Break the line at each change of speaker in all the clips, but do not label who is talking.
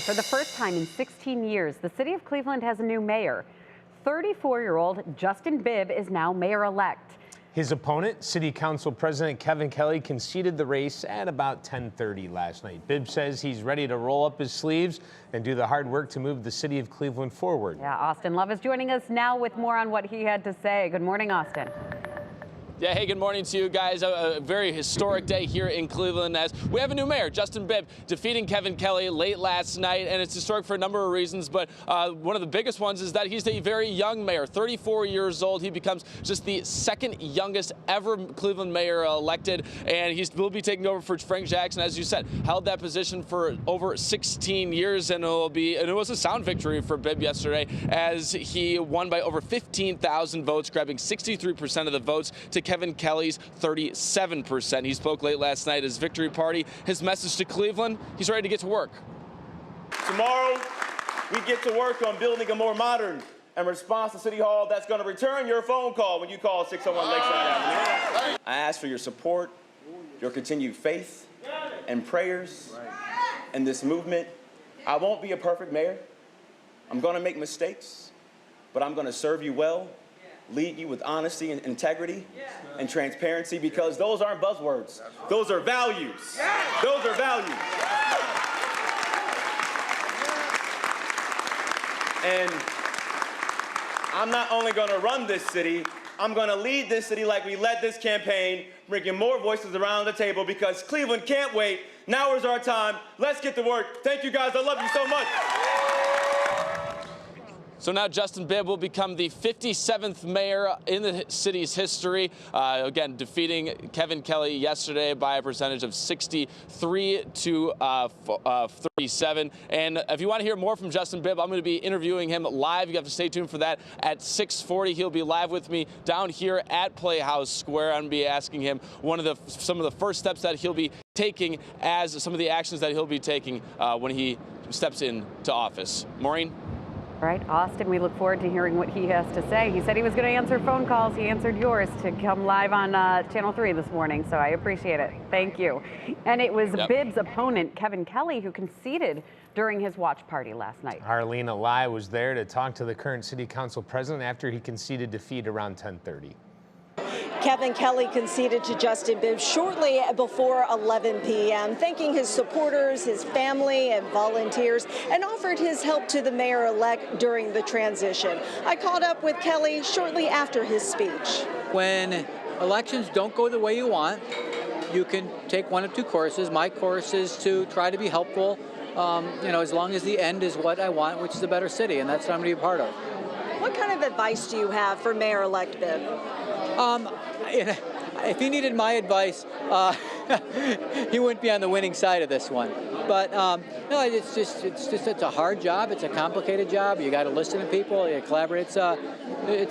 For the first time in 16 years, the city of Cleveland has a new mayor. 34-year-old Justin Bibb is now mayor-elect.
His opponent, City Council President Kevin Kelly, conceded the race at about 10:30 last night. Bibb says he's ready to roll up his sleeves and do the hard work to move the city of Cleveland forward.
Yeah, Austin Love is joining us now with more on what he had to say. Good morning, Austin.
Yeah, hey, good morning to you guys. A very historic day here in Cleveland as we have a new mayor, Justin Bibb, defeating Kevin Kelly late last night. And it's historic for a number of reasons, but one of the biggest ones is that he's a very young mayor, 34 years old. He becomes just the second youngest ever Cleveland mayor elected, and he will be taking over for Frank Jackson, as you said, held that position for over 16 years, and it was a sound victory for Bibb yesterday as he won by over 15,000 votes, grabbing 63% of the votes to Kevin Kelly's 37%. He spoke late last night at his victory party. His message to Cleveland, he's ready to get to work.
Tomorrow, we get to work on building a more modern and responsive City Hall that's going to return your phone call when you call 601 Lakeside Avenue. I ask for your support, your continued faith and prayers in this movement. I won't be a perfect mayor. I'm going to make mistakes, but I'm going to serve you well, lead you with honesty and integrity and transparency, because those aren't buzzwords. Those are values. Those are values. And I'm not only going to run this city, I'm going to lead this city like we led this campaign, bringing more voices around the table, because Cleveland can't wait. Now is our time. Let's get to work. Thank you, guys. I love you so much.
So now Justin Bibb will become the 57th mayor in the city's history, again, defeating Kevin Kelly yesterday by a percentage of 63 to 37. And if you want to hear more from Justin Bibb, I'm going to be interviewing him live. You have to stay tuned for that at 6:40. He'll be live with me down here at Playhouse Square. I'm going to be asking him some of the first steps that he'll be taking, as some of the actions that he'll be taking when he steps into office. Maureen?
All right, Austin, we look forward to hearing what he has to say. He said he was going to answer phone calls. He answered yours to come live on Channel 3 this morning, so I appreciate it. Thank you. And it was Bibb's opponent, Kevin Kelly, who conceded during his watch party last night.
Harlena Lai was there to talk to the current city council president after he conceded defeat around 10:30.
Kevin Kelly conceded to Justin Bibb shortly before 11 p.m., thanking his supporters, his family, and volunteers, and offered his help to the mayor-elect during the transition. I caught up with Kelly shortly after his speech.
When elections don't go the way you want, you can take one of two courses. My course is to try to be helpful, as long as the end is what I want, which is a better city, and that's what I'm going to be a part of.
What kind of advice do you have for Mayor-elect Bibb?
If he needed my advice, he wouldn't be on the winning side of this one. But no, it's a hard job. It's a complicated job. You got to listen to people. You collaborate. It's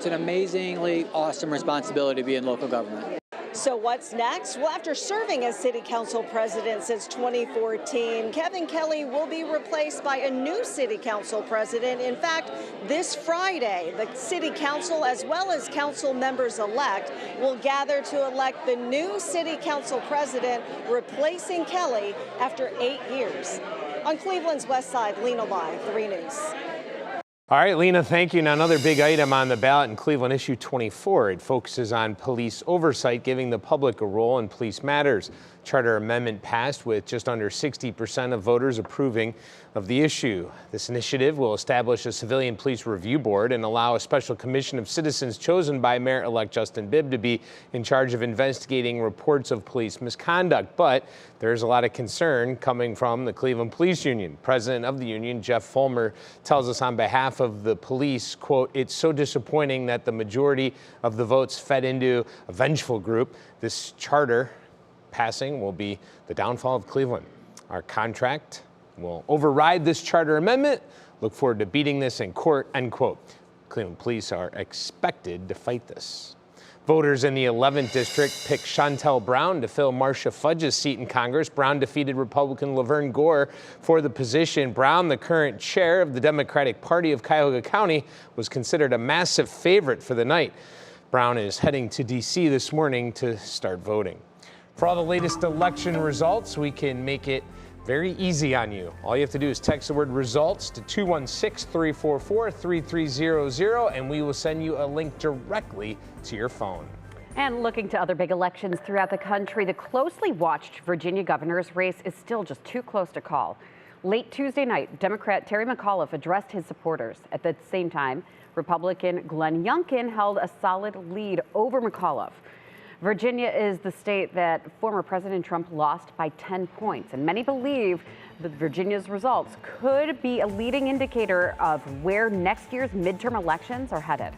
an amazingly awesome responsibility to be in local government.
So what's next? Well, after serving as city council president since 2014, Kevin Kelly will be replaced by a new city council president. In fact, this Friday, the city council, as well as council members-elect, will gather to elect the new city council president, replacing Kelly after 8 years. On Cleveland's West Side, Lena Lai, 3 News.
All right, Lena, thank you. Now, another big item on the ballot in Cleveland, issue 24. It focuses on police oversight, giving the public a role in police matters. Charter amendment passed with just under 60% of voters approving of the issue. This initiative will establish a civilian police review board and allow a special commission of citizens chosen by Mayor-elect Justin Bibb to be in charge of investigating reports of police misconduct. But there's a lot of concern coming from the Cleveland Police Union. President of the union, Jeff Fulmer, tells us on behalf of the police, quote, "It's so disappointing that the majority of the votes fed into a vengeful group. This charter passing will be the downfall of Cleveland. Our contract will override this charter amendment. Look forward to beating this in court," end quote. Cleveland police are expected to fight this. Voters in the 11th district picked Chantel Brown to fill Marcia Fudge's seat in Congress. Brown defeated Republican Laverne Gore for the position. Brown, the current chair of the Democratic Party of Cuyahoga County, was considered a massive favorite for the night. Brown is heading to D.C. this morning to start voting. For all the latest election results, we can make it Very easy on you. All you have to do is text the word results to 216-344-3300, and we will send you a link directly to your phone.
And looking to other big elections throughout the country, the closely watched Virginia governor's race is still just too close to call. Late Tuesday night, Democrat Terry McAuliffe addressed his supporters. At the same time, Republican Glenn Youngkin held a solid lead over McAuliffe. Virginia is the state that former President Trump lost by 10 points, and many believe that Virginia's results could be a leading indicator of where next year's midterm elections are headed.